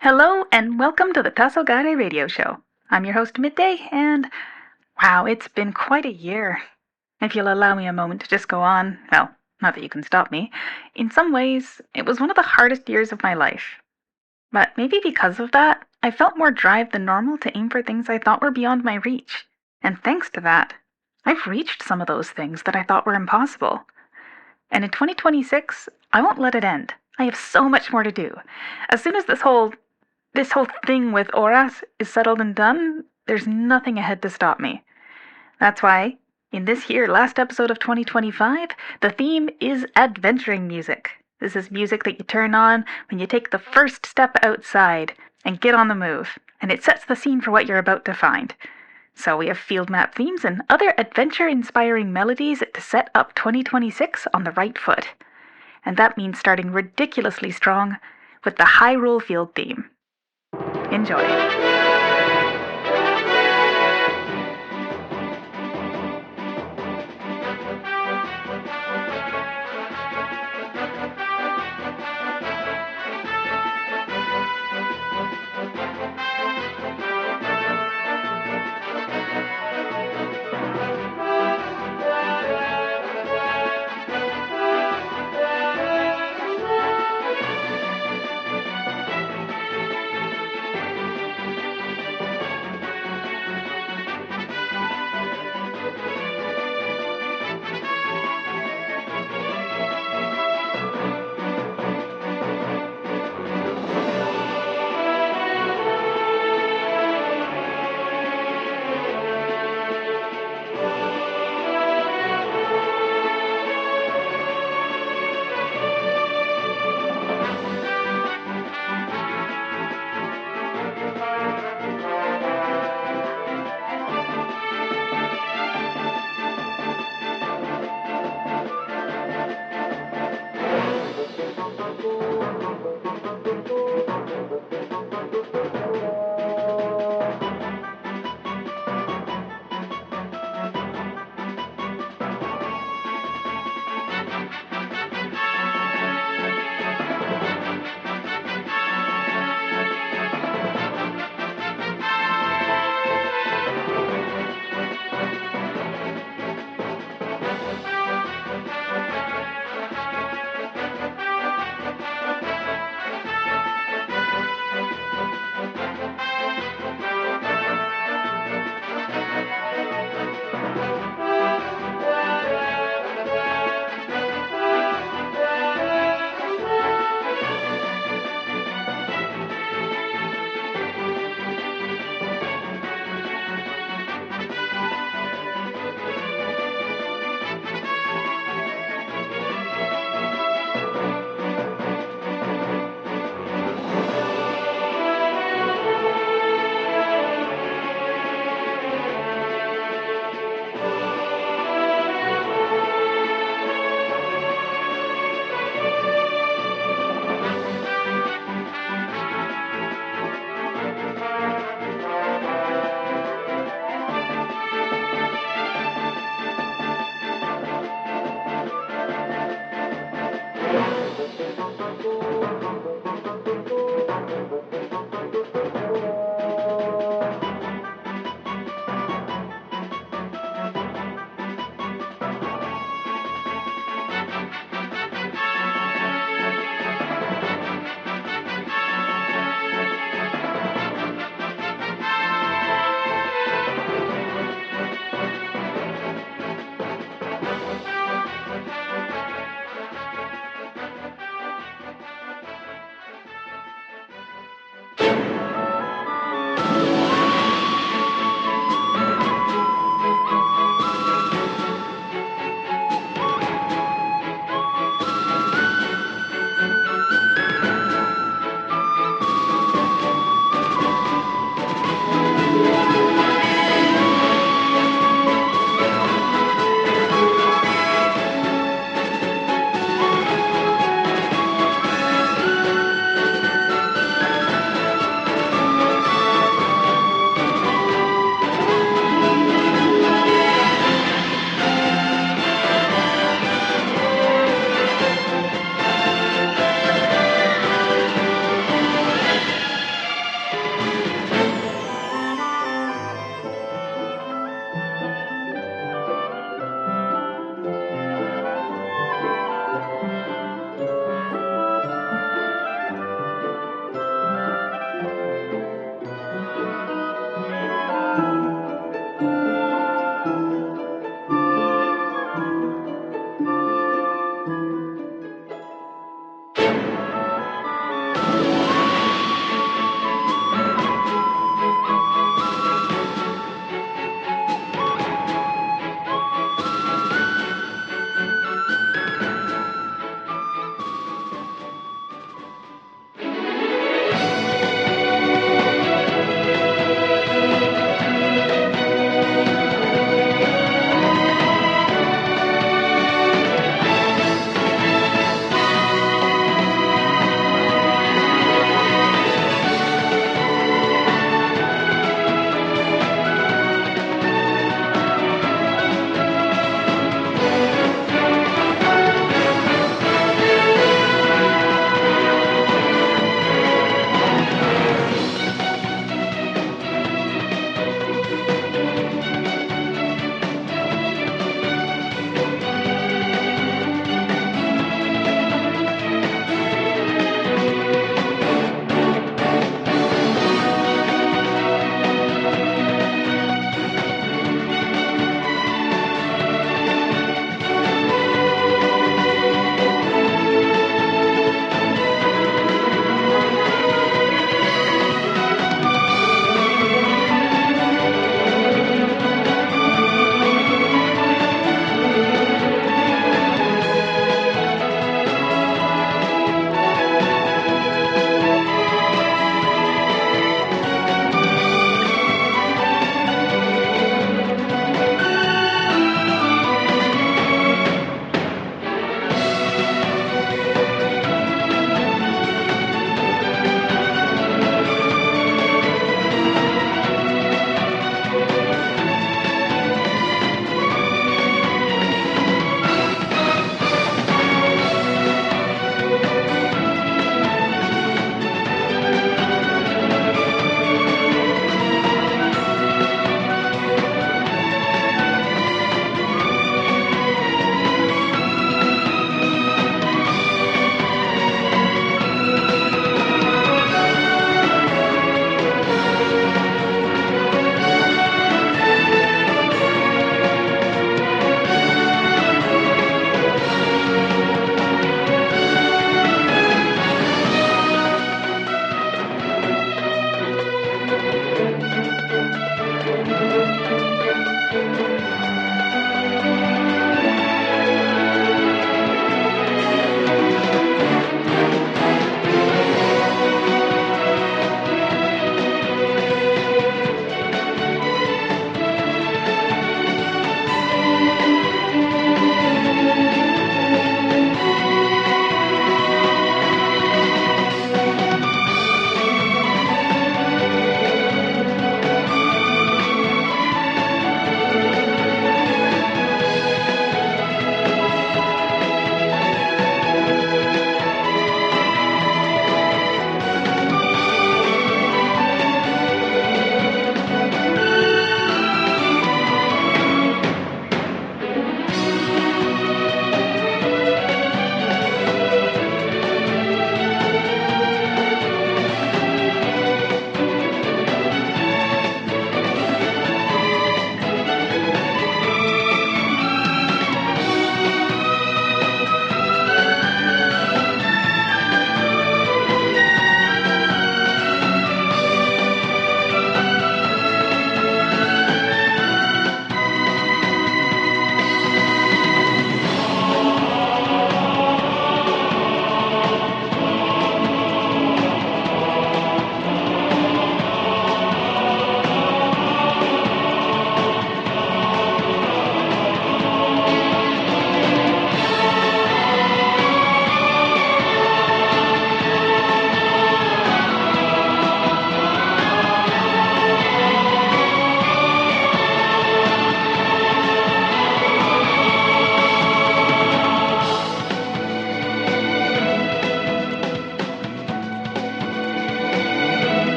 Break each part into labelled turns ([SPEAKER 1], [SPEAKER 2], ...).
[SPEAKER 1] Hello and welcome to the Tasogare Radio Show. I'm your host Midday, and wow, it's been quite a year. If you'll allow me a moment to just go on, well, not that you can stop me, in some ways, it was one of the hardest years of my life. But maybe because of that, I felt more drive than normal to aim for things I thought were beyond my reach. And thanks to that, I've reached some of those things that I thought were impossible. And in 2026, I won't let it end. I have so much more to do. As soon as this whole thing with Auras is settled and done, there's nothing ahead to stop me. That's why, in this here last episode of 2025, the theme is adventuring music. This is music that you turn on when you take the first step outside and get on the move, and it sets the scene for what you're about to find. So we have field map themes and other adventure-inspiring melodies to set up 2026 on the right foot. And that means starting ridiculously strong with the Hyrule field theme. Enjoy.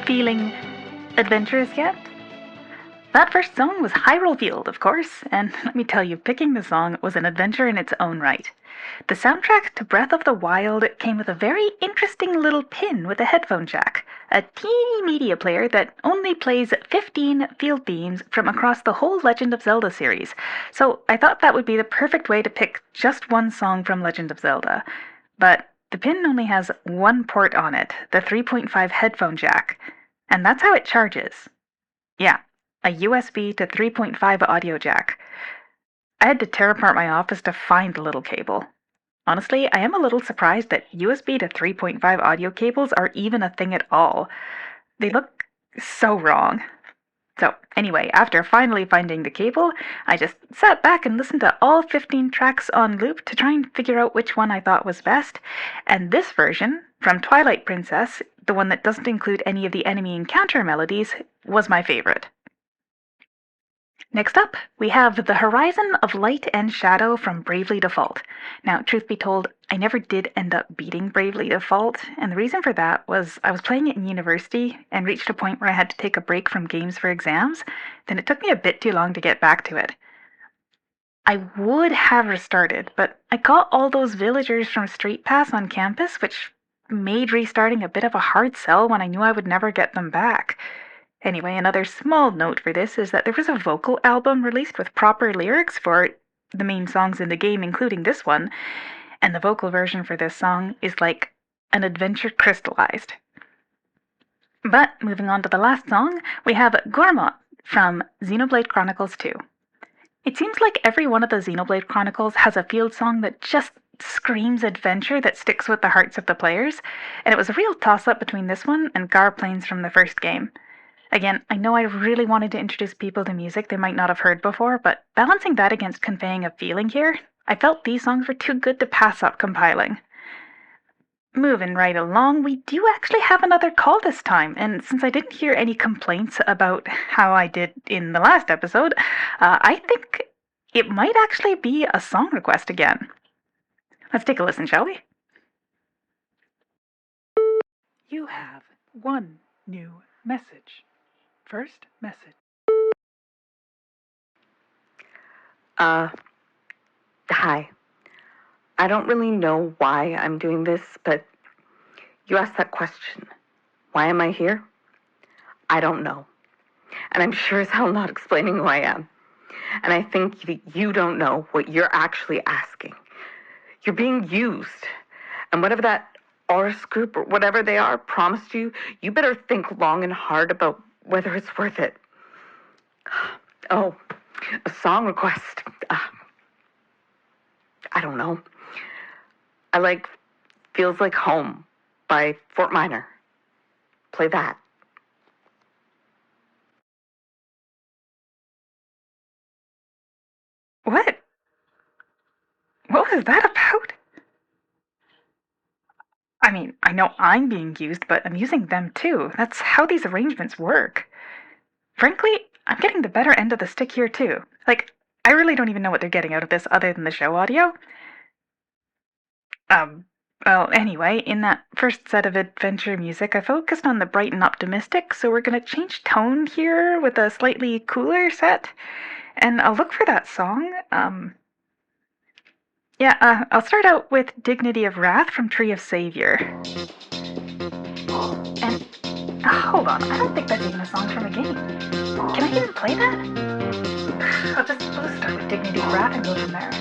[SPEAKER 1] Feeling adventurous yet? That first song was Hyrule Field, of course, and let me tell you, picking the song was an adventure in its own right. The soundtrack to Breath of the Wild came with a very interesting little pin with a headphone jack, a teeny media player that only plays 15 field themes from across the whole Legend of Zelda series, so I thought that would be the perfect way to pick just one song from Legend of Zelda. But the pin only has one port on it, the 3.5 headphone jack, and that's how it charges. Yeah, a USB to 3.5 audio jack. I had to tear apart my office to find the little cable. Honestly, I am a little surprised that USB to 3.5 audio cables are even a thing at all. They look so wrong. So, anyway, after finally finding the cable, I just sat back and listened to all 15 tracks on loop to try and figure out which one I thought was best, and this version, from Twilight Princess, the one that doesn't include any of the enemy encounter melodies, was my favorite. Next up, we have The Horizon of Light and Shadow from Bravely Default. Now, truth be told, I never did end up beating Bravely Default, and the reason for that was I was playing it in university and reached a point where I had to take a break from games for exams, then it took me a bit too long to get back to it. I would have restarted, but I got all those villagers from Street Pass on campus, which made restarting a bit of a hard sell when I knew I would never get them back. Anyway, another small note for this is that there was a vocal album released with proper lyrics for the main songs in the game, including this one, and the vocal version for this song is like an adventure crystallized. But moving on to the last song, we have Gourmand from Xenoblade Chronicles 2. It seems like every one of the Xenoblade Chronicles has a field song that just screams adventure that sticks with the hearts of the players, and it was a real toss-up between this one and Gar Plains from the first game. Again, I know I really wanted to introduce people to music they might not have heard before, but balancing that against conveying a feeling here, I felt these songs were too good to pass up compiling. Moving right along, we do actually have another call this time, and since I didn't hear any complaints about how I did in the last episode, I think it might actually be a song request again. Let's take a listen, shall we? You have one new message. First message.
[SPEAKER 2] Hi. I don't really know why I'm doing this, but you asked that question. Why am I here? I don't know. And I'm sure as hell not explaining who I am. And I think that you don't know what you're actually asking. You're being used. And whatever that Oris group or whatever they are promised you, you better think long and hard about whether it's worth it. Oh, a song request. I don't know. I like Feels Like Home by Fort Minor. Play that.
[SPEAKER 1] What? What was that about? I mean, I know I'm being used, but I'm using them too. That's how these arrangements work. Frankly, I'm getting the better end of the stick here too. Like, I really don't even know what they're getting out of this other than the show audio. Well, anyway, in that first set of adventure music, I focused on the bright and optimistic, so we're gonna change tone here with a slightly cooler set. And I'll look for that song. I'll start out with Dignity of Wrath from Tree of Savior. And, hold on, I don't think that's even a song from a game. Can I even play that? I'll just start with Dignity of Wrath and go from there.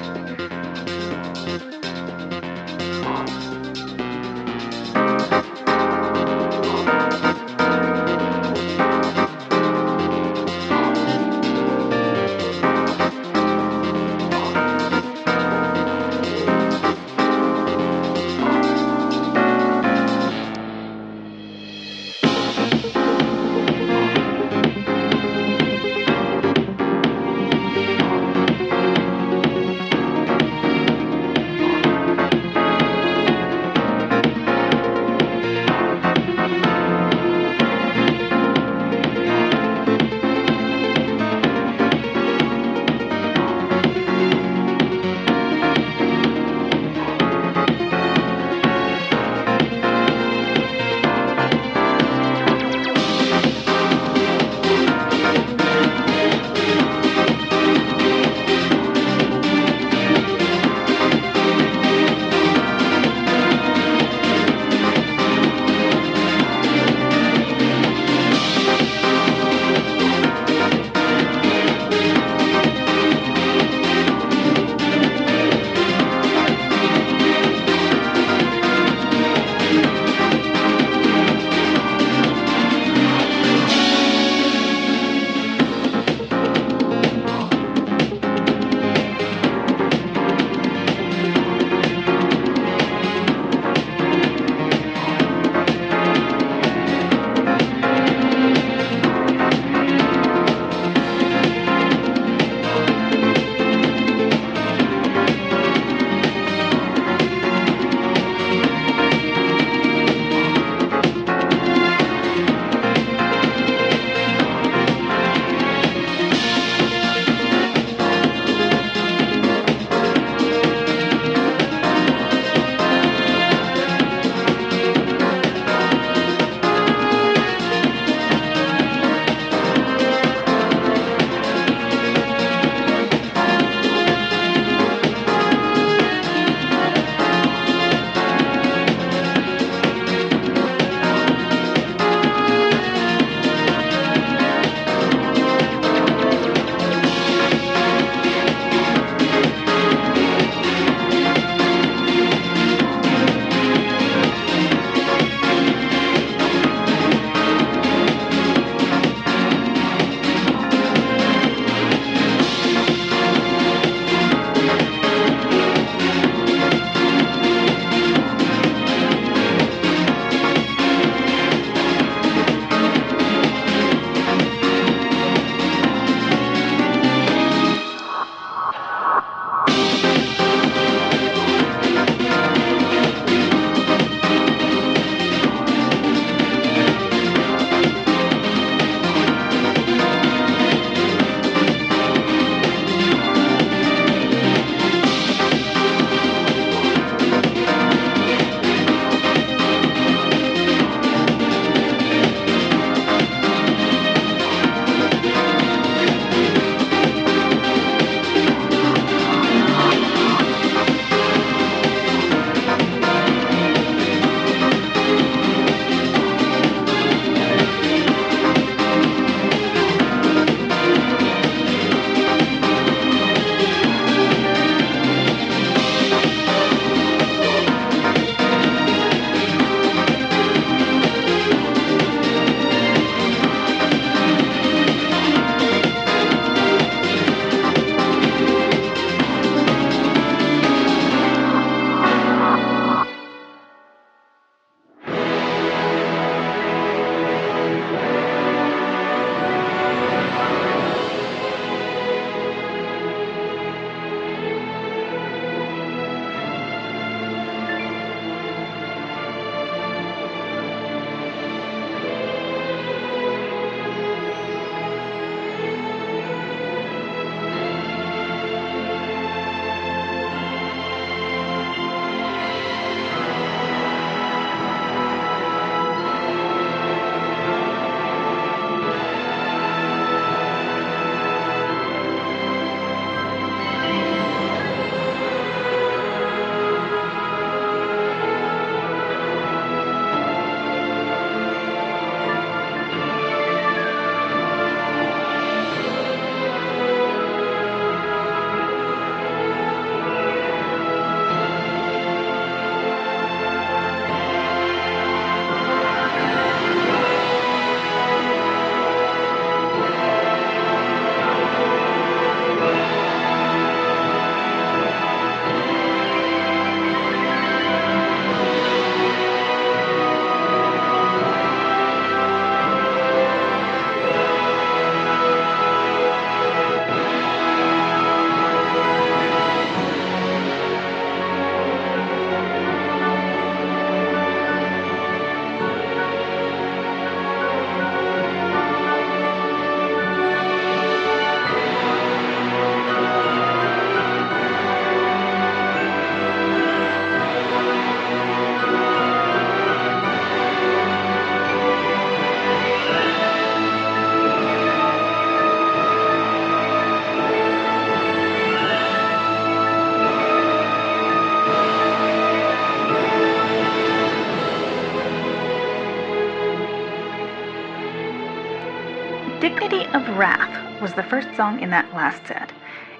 [SPEAKER 1] Dignity of Wrath was the first song in that last set.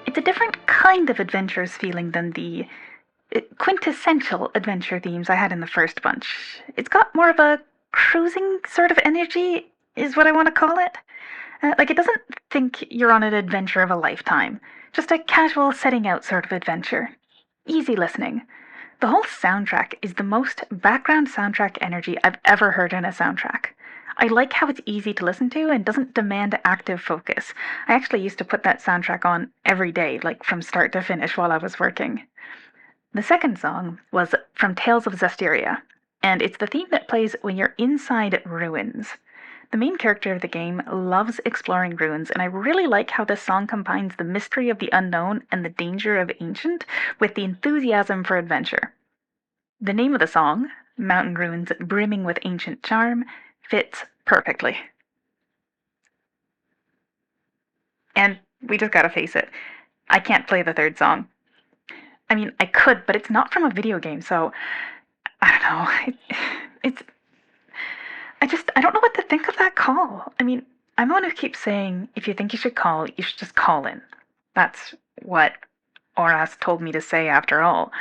[SPEAKER 1] It's a different kind of adventurous feeling than the quintessential adventure themes I had in the first bunch. It's got more of a cruising sort of energy, is what I want to call it. Like, it doesn't think you're on an adventure of a lifetime, just a casual setting out sort of adventure. Easy listening. The whole soundtrack is the most background soundtrack energy I've ever heard in a soundtrack. I like how it's easy to listen to and doesn't demand active focus. I actually used to put that soundtrack on every day, like from start to finish while I was working. The second song was from Tales of Zestiria, and it's the theme that plays when you're inside ruins. The main character of the game loves exploring ruins, and I really like how this song combines the mystery of the unknown and the danger of ancient with the enthusiasm for adventure. The name of the song, Mountain Ruins Brimming with Ancient Charm, fits perfectly. And we just gotta face it, I can't play the third song. I mean, I could, but it's not from a video game, so I don't know. I don't know what to think of that call. I mean, I'm the one who keeps saying, if you think you should just call in. That's what Oras told me to say after all.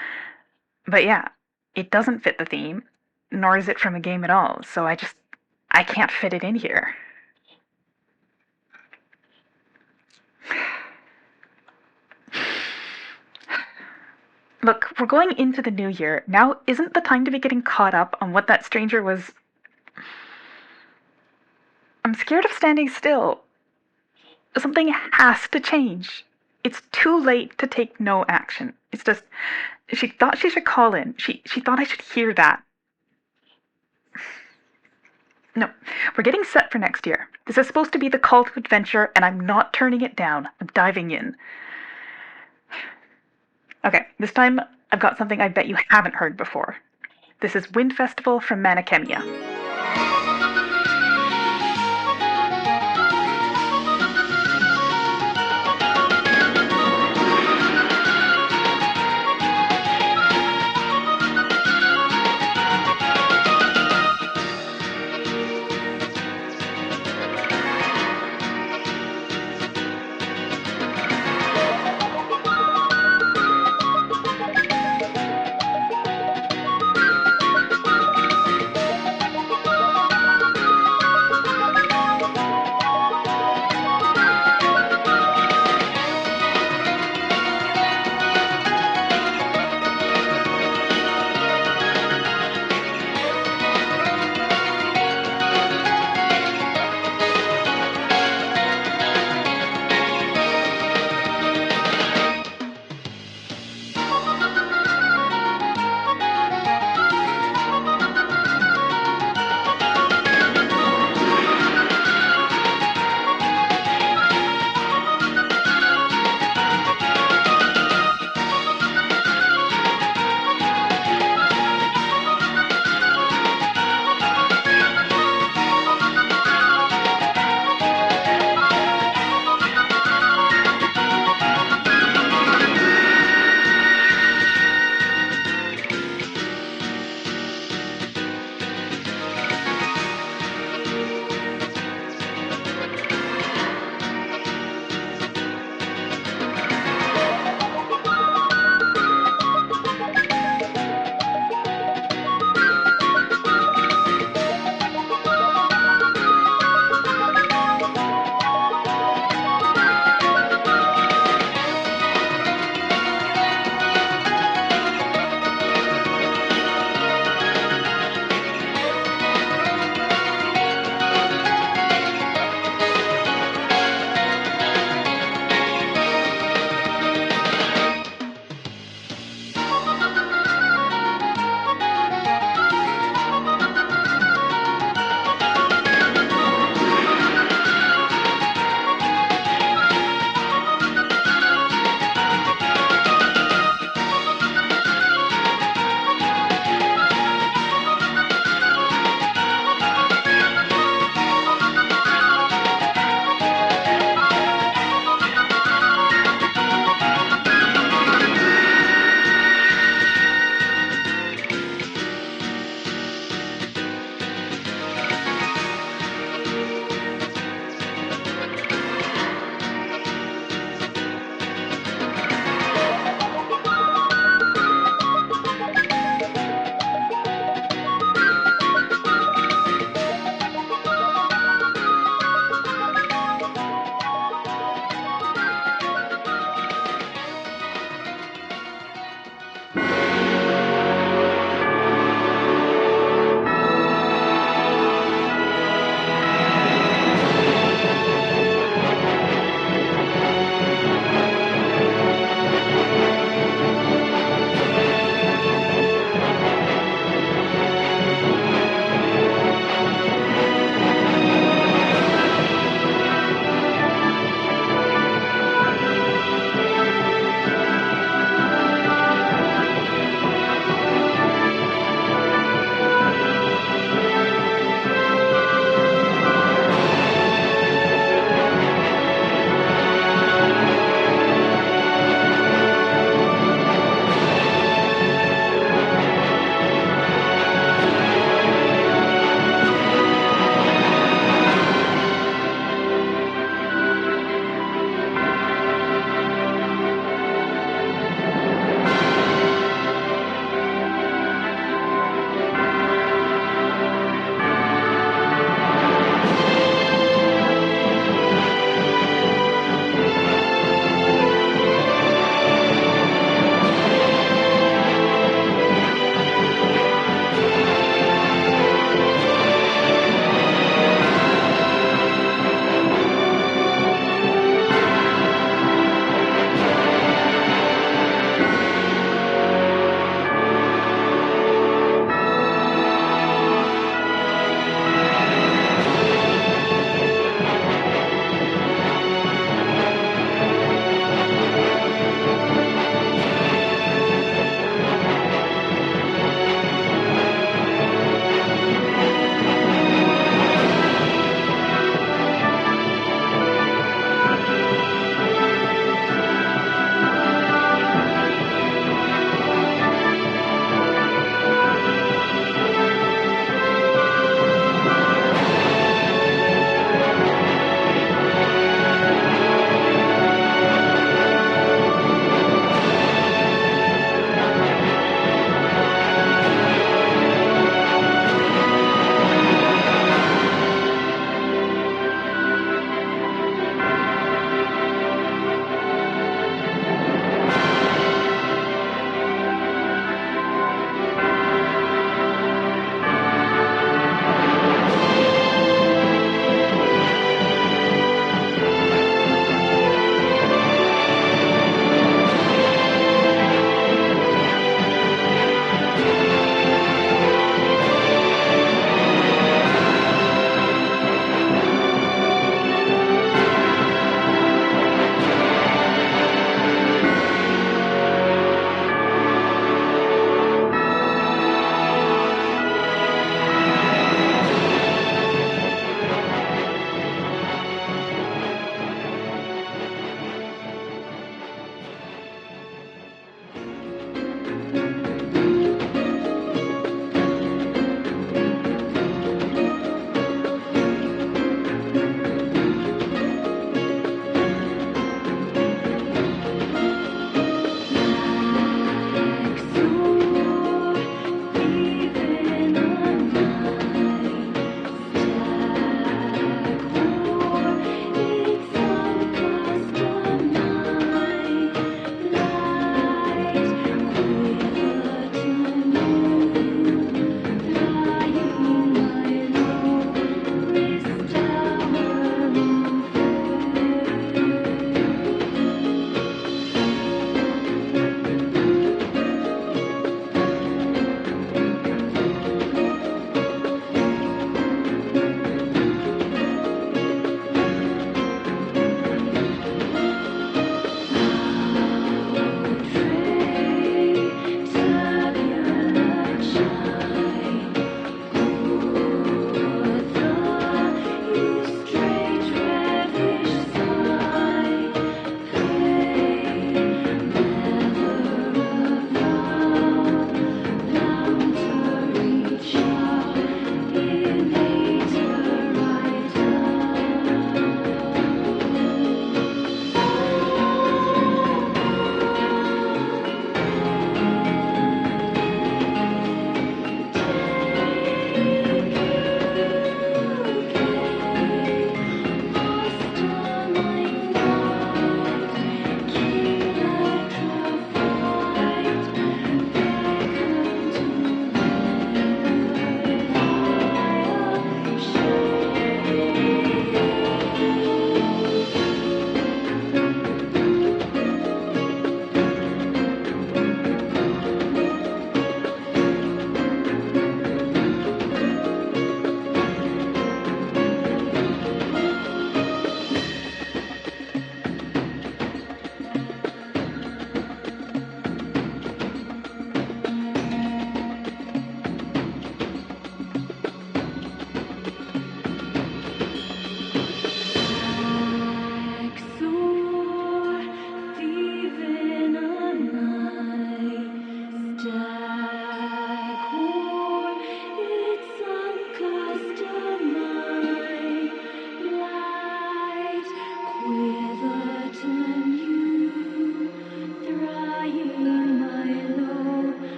[SPEAKER 1] But yeah, it doesn't fit the theme, nor is it from a game at all, so I can't fit it in here. Look, we're going into the new year. Now isn't the time to be getting caught up on what that stranger was... I'm scared of standing still. Something has to change. It's too late to take no action. It's just... She thought she should call in. She thought I should hear that. No, we're getting set for next year. This is supposed to be the call to adventure, and I'm not turning it down. I'm diving in. Okay, this time I've got something I bet you haven't heard before. This is Wind Festival from Manakemia.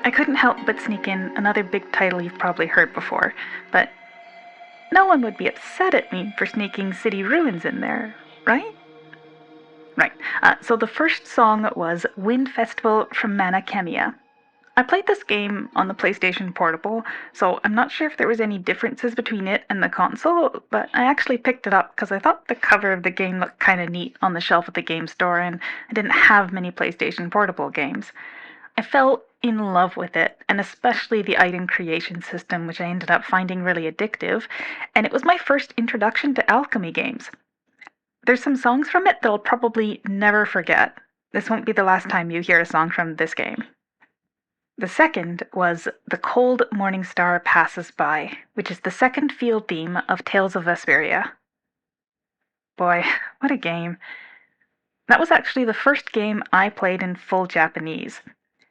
[SPEAKER 1] I couldn't help but sneak in another big title you've probably heard before, but no one would be upset at me for sneaking City Ruins in there, right? Right. So the first song was Wind Festival from Mana Khemia. I played this game on the PlayStation Portable, so I'm not sure if there was any differences between it and the console, but I actually picked it up because I thought the cover of the game looked kind of neat on the shelf at the game store, and I didn't have many PlayStation Portable games. I fell in love with it, and especially the item creation system, which I ended up finding really addictive, and it was my first introduction to alchemy games. There's some songs from it that I'll probably never forget. This won't be the last time you hear a song from this game. The second was The Cold Morning Star Passes By, which is the second field theme of Tales of Vesperia. Boy, what a game. That was actually the first game I played in full Japanese.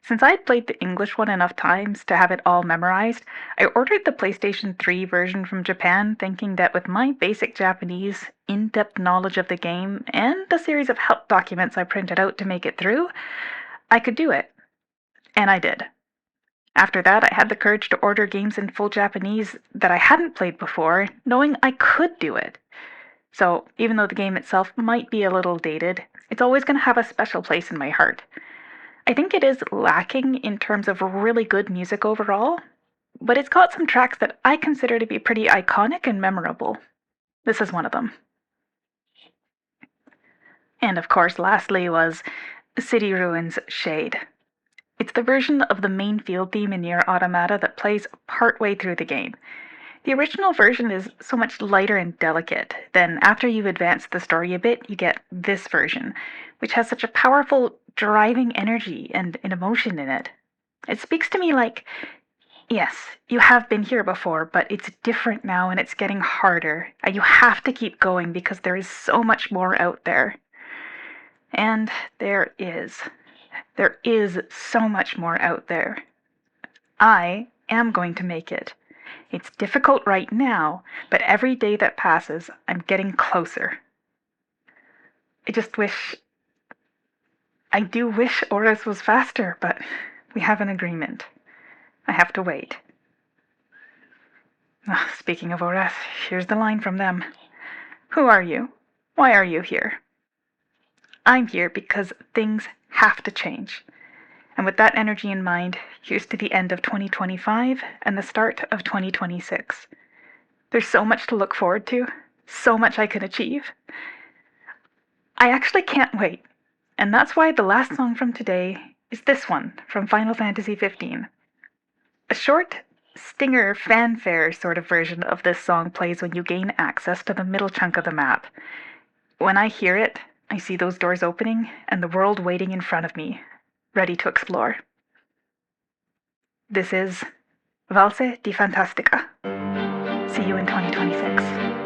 [SPEAKER 1] Since I'd played the English one enough times to have it all memorized, I ordered the PlayStation 3 version from Japan thinking that with my basic Japanese, in-depth knowledge of the game, and a series of help documents I printed out to make it through, I could do it. And I did. After that, I had the courage to order games in full Japanese that I hadn't played before, knowing I could do it. So, even though the game itself might be a little dated, it's always going to have a special place in my heart. I think it is lacking in terms of really good music overall, but it's got some tracks that I consider to be pretty iconic and memorable. This is one of them. And of course, lastly was City Ruins Shade. It's the version of the main field theme in Nier Automata that plays partway through the game. The original version is so much lighter and delicate. Then, after you've advanced the story a bit, you get this version, which has such a powerful, driving energy and an emotion in it. It speaks to me like, yes, you have been here before, but it's different now and it's getting harder. And you have to keep going because there is so much more out there. And there is. There is so much more out there. I am going to make it. It's difficult right now, but every day that passes, I'm getting closer. I do wish Oris was faster, but we have an agreement. I have to wait. Speaking of Oris, here's the line from them. Who are you? Why are you here? I'm here because things have to change. And with that energy in mind, here's to the end of 2025 and the start of 2026. There's so much to look forward to, so much I can achieve. I actually can't wait, and that's why the last song from today is this one from Final Fantasy XV. A short, stinger fanfare sort of version of this song plays when you gain access to the middle chunk of the map. When I hear it, I see those doors opening and the world waiting in front of me, ready to explore. This is Valse di Fantastica. See you in 2026.